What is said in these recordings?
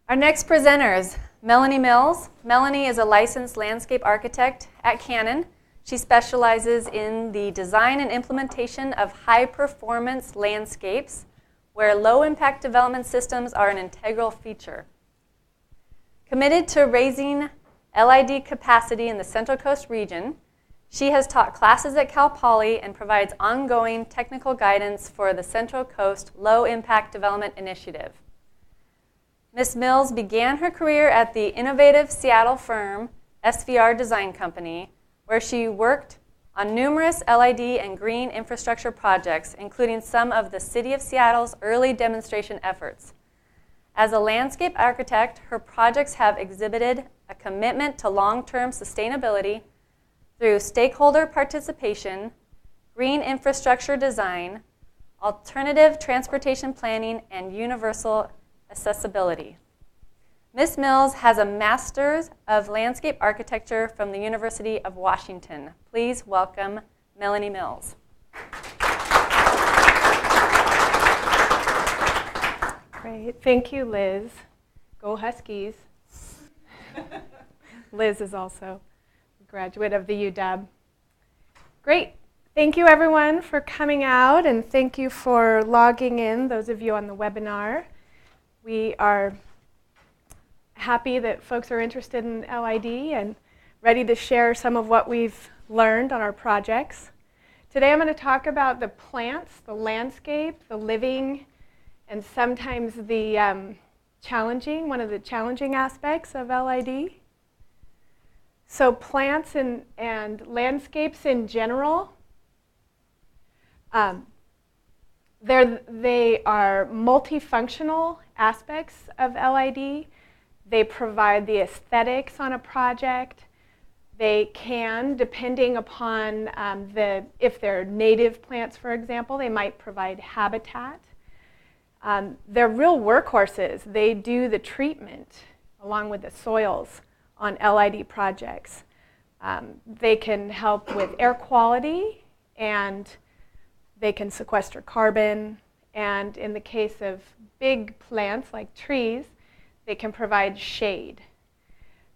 Our next presenters, Melanie Mills. Melanie is a licensed landscape architect at Canon. She specializes in the design and implementation of high-performance landscapes where low-impact development systems are an integral feature. Committed to raising LID capacity in the Central Coast region, she has taught classes at Cal Poly and provides ongoing technical guidance for the Central Coast Low Impact Development Initiative. Ms. Mills began her career at the innovative Seattle firm SVR Design Company, where she worked on numerous LID and green infrastructure projects, including some of the City of Seattle's early demonstration efforts. As a landscape architect, her projects have exhibited a commitment to long-term sustainability through stakeholder participation, green infrastructure design, alternative transportation planning, and universal accessibility. Ms. Mills has a Master's of Landscape Architecture from the University of Washington. Please welcome Melanie Mills. Great. Thank you, Liz. Go Huskies. Liz is also a graduate of the UW. Great. Thank you, everyone, for coming out, and thank you for logging in, those of you on the webinar. We are happy that folks are interested in LID and ready to share some of what we've learned on our projects. Today I'm going to talk about the plants, the landscape, the living, and sometimes the one of the challenging aspects of LID. So plants and landscapes in general, they are multifunctional aspects of LID. They provide the aesthetics on a project. They can, depending upon if they're native plants, for example, they might provide habitat. They're real workhorses. They do the treatment along with the soils on LID projects. They can help with air quality, and they can sequester carbon. And in the case of big plants like trees, they can provide shade.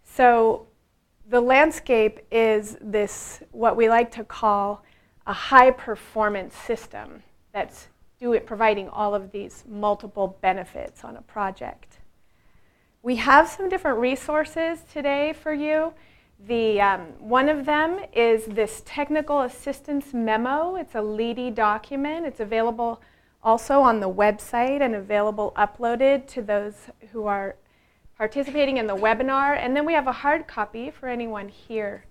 So the landscape is this, what we like to call a high-performance system that's providing all of these multiple benefits on a project. We have some different resources today for you. One of them is this technical assistance memo. It's a LID document. It's available also on the website and available uploaded to those who are participating in the webinar. And then we have a hard copy for anyone here.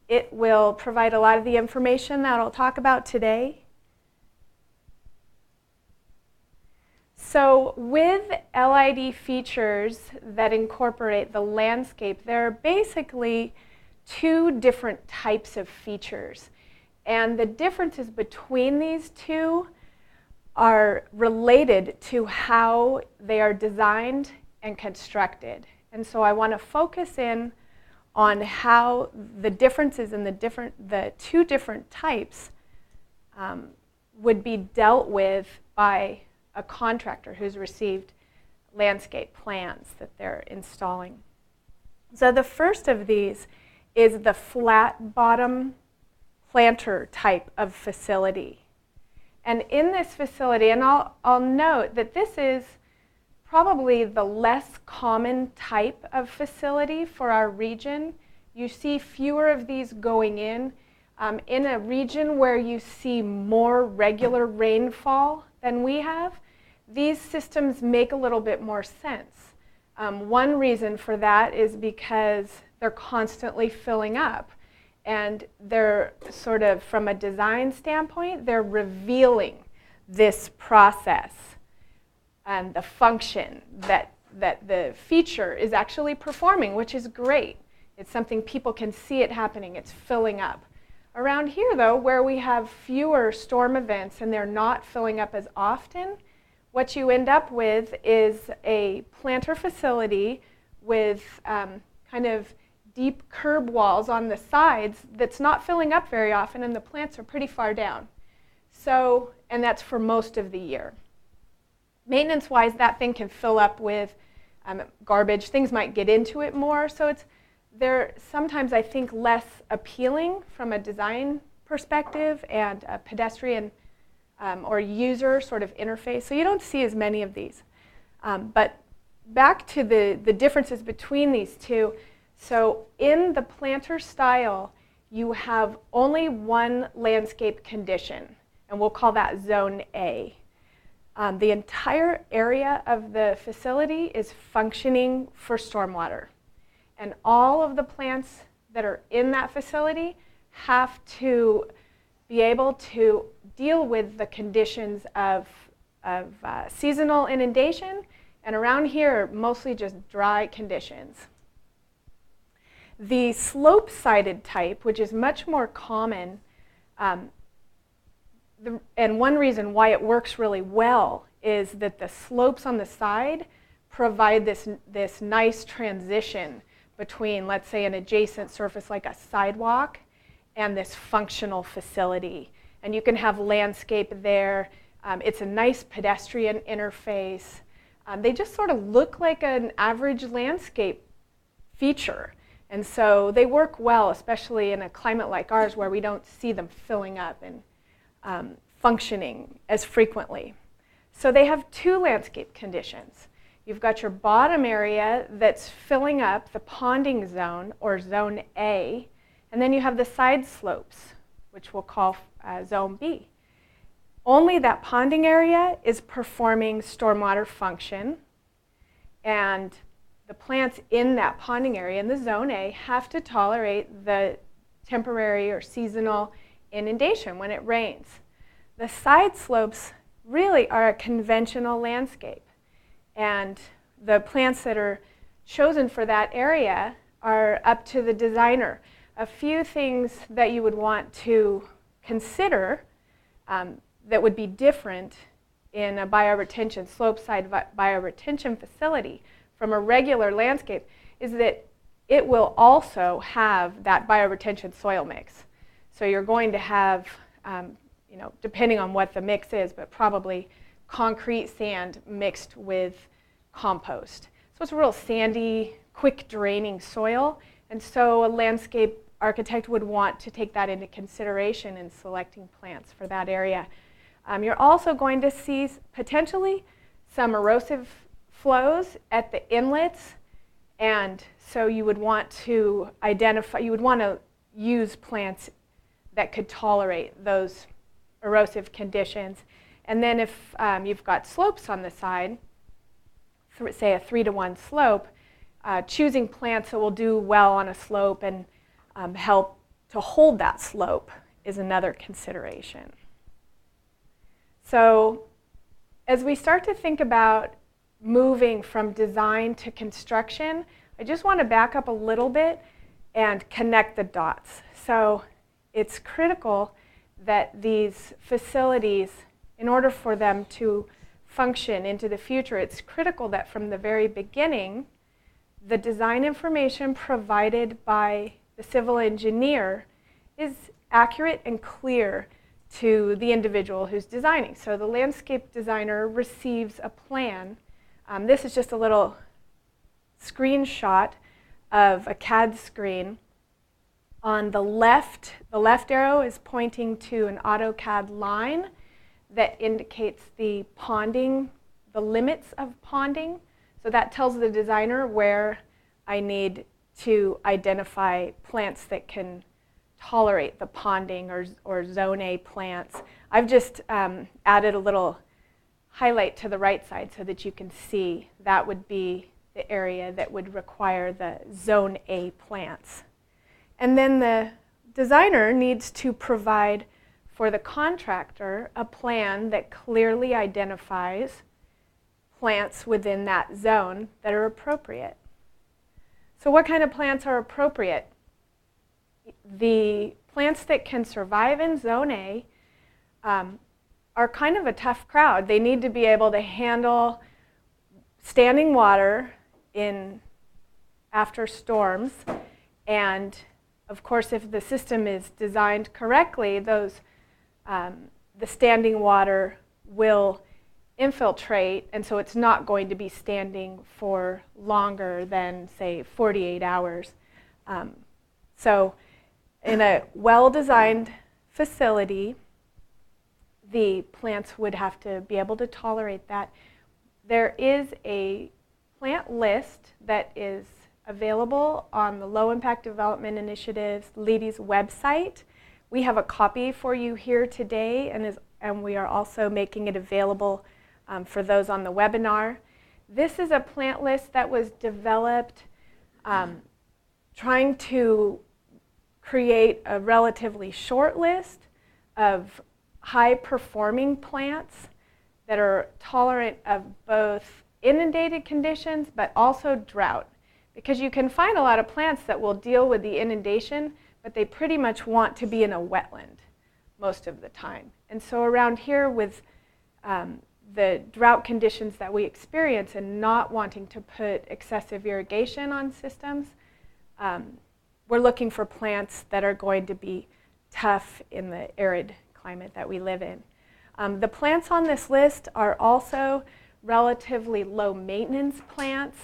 It will provide a lot of the information that I'll talk about today. So with LID features that incorporate the landscape, there are basically two different types of features. And the differences between these two are related to how they are designed and constructed. And so I want to focus in on how the differences in the two different types would be dealt with by a contractor who's received landscape plans that they're installing. So the first of these is the flat bottom planter type of facility. And in this facility, and I'll note that this is probably the less common type of facility for our region. You see fewer of these going in a region where you see more regular rainfall than we have. These systems make a little bit more sense. One reason for that is because they're constantly filling up. And they're sort of, from a design standpoint, they're revealing this process and the function that the feature is actually performing, which is great. It's something people can see it happening. It's filling up. Around here, though, where we have fewer storm events and they're not filling up as often, what you end up with is a planter facility with kind of deep curb walls on the sides that's not filling up very often, and the plants are pretty far down. So, and that's for most of the year. Maintenance-wise, that thing can fill up with garbage, things might get into it more. So they're sometimes, I think, less appealing from a design perspective and a pedestrian or user sort of interface. So you don't see as many of these. But back to the differences between these two. So in the planter style, you have only one landscape condition, and we'll call that Zone A. The entire area of the facility is functioning for stormwater. And all of the plants that are in that facility have to be able to deal with the conditions of seasonal inundation, and around here, mostly just dry conditions. The slope-sided type, which is much more common, and one reason why it works really well is that the slopes on the side provide this nice transition between, let's say, an adjacent surface like a sidewalk and this functional facility. And you can have landscape there. It's a nice pedestrian interface. They just sort of look like an average landscape feature. And so they work well, especially in a climate like ours where we don't see them filling up and functioning as frequently. So they have two landscape conditions. You've got your bottom area that's filling up the ponding zone, or Zone A, and then you have the side slopes, which we'll call Zone B. Only that ponding area is performing stormwater function, and the plants in that ponding area in the Zone A have to tolerate the temporary or seasonal inundation when it rains. The side slopes really are a conventional landscape, and the plants that are chosen for that area are up to the designer. A few things that you would want to consider that would be different in a bioretention, slope-side bioretention facility from a regular landscape is that it will also have that bioretention soil mix. So you're going to have, depending on what the mix is, but probably concrete sand mixed with compost. So it's a real sandy, quick draining soil, and so a landscape architect would want to take that into consideration in selecting plants for that area. You're also going to see potentially some erosive flows at the inlets, and so you would want to use plants that could tolerate those erosive conditions. And then if you've got slopes on the side, say a 3-to-1 slope, choosing plants that will do well on a slope and help to hold that slope is another consideration. So as we start to think about moving from design to construction, I just want to back up a little bit and connect the dots. So it's critical that these facilities, in order for them to function into the future, it's critical that from the very beginning, the design information provided by the civil engineer is accurate and clear to the individual who's designing. So the landscape designer receives a plan. This is just a little screenshot of a CAD screen. On the left arrow is pointing to an AutoCAD line that indicates the ponding, the limits of ponding. So that tells the designer where I need to identify plants that can tolerate the ponding or Zone A plants. I've just added a little highlight to the right side so that you can see that would be the area that would require the Zone A plants. And then the designer needs to provide for the contractor a plan that clearly identifies plants within that zone that are appropriate. So what kind of plants are appropriate? The plants that can survive in Zone A are kind of a tough crowd. They need to be able to handle standing water after storms, and of course if the system is designed correctly, the standing water will infiltrate, and so it's not going to be standing for longer than, say, 48 hours. So in a well-designed facility, the plants would have to be able to tolerate that. There is a plant list that is available on the Low Impact Development Initiative's LEDI's website. We have a copy for you here today, and we are also making it available for those on the webinar. This is a plant list that was developed trying to create a relatively short list of high-performing plants that are tolerant of both inundated conditions but also drought. Because you can find a lot of plants that will deal with the inundation, but they pretty much want to be in a wetland most of the time. And so around here with the drought conditions that we experience and not wanting to put excessive irrigation on systems, we're looking for plants that are going to be tough in the arid climate that we live in. The plants on this list are also relatively low maintenance plants.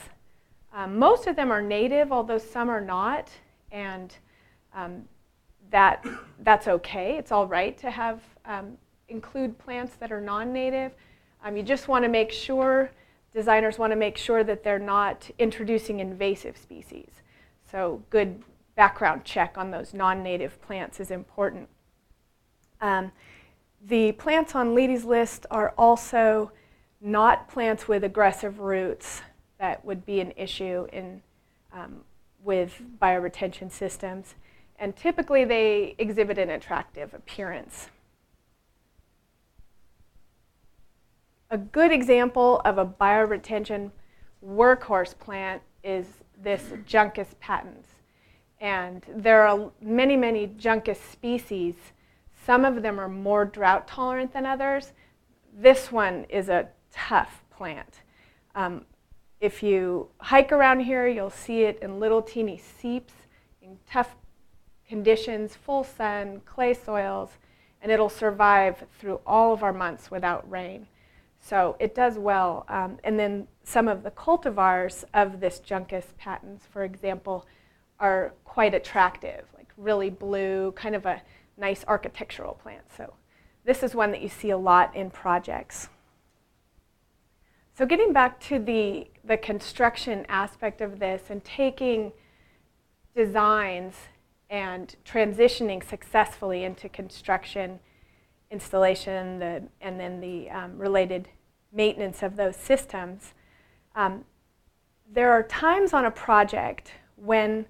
Most of them are native, although some are not, and that's okay. It's all right to have include plants that are non-native. You just want to make sure, designers want to make sure that they're not introducing invasive species. So good background check on those non-native plants is important. The plants on LEDI's list are also not plants with aggressive roots that would be an issue in, with bioretention systems. And typically they exhibit an attractive appearance. A good example of a bioretention workhorse plant is this Juncus patens. And there are many, many Juncus species. Some of them are more drought tolerant than others. This one is a tough plant. If you hike around here, you'll see it in little teeny seeps in tough conditions, full sun, clay soils, and it'll survive through all of our months without rain. So it does well. And then some of the cultivars of this Juncus patens, for example, are quite attractive, like really blue, kind of a nice architectural plant. So this is one that you see a lot in projects. So getting back to the construction aspect of this and taking designs and transitioning successfully into construction, installation, and then the related maintenance of those systems, there are times on a project when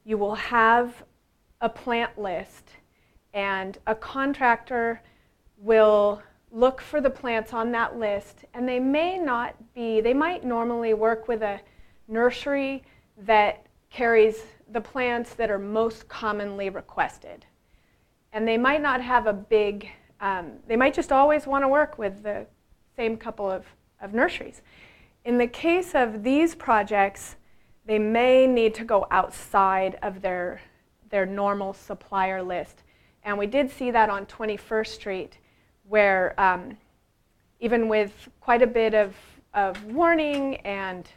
you will have a plant list and a contractor will look for the plants on that list, and they might normally work with a nursery that carries the plants that are most commonly requested. And they might not have a big, they might just always want to work with the same couple of nurseries. In the case of these projects, they may need to go outside of their normal supplier list. And we did see that on 21st Street, where even with quite a bit of warning and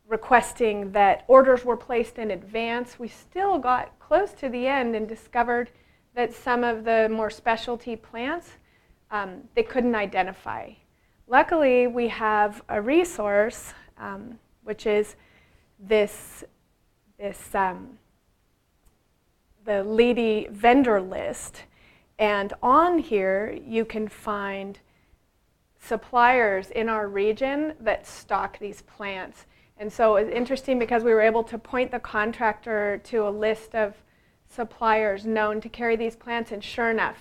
requesting that orders were placed in advance, we still got close to the end and discovered that some of the more specialty plants they couldn't identify. Luckily, we have a resource, which is the LEDI vendor list. And on here, you can find suppliers in our region that stock these plants. And so it's interesting because we were able to point the contractor to a list of suppliers known to carry these plants, and sure enough,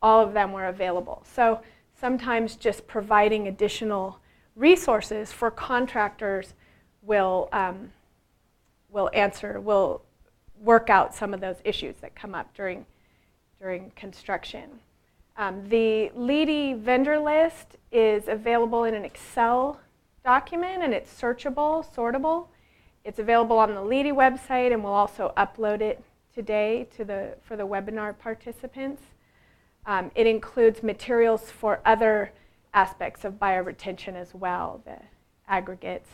all of them were available. So sometimes just providing additional resources for contractors will work out some of those issues that come up during construction. The LEDI vendor list is available in an Excel document, and it's searchable, sortable. It's available on the LEDI website, and we'll also upload it today for the webinar participants. It includes materials for other aspects of bioretention as well, the aggregates,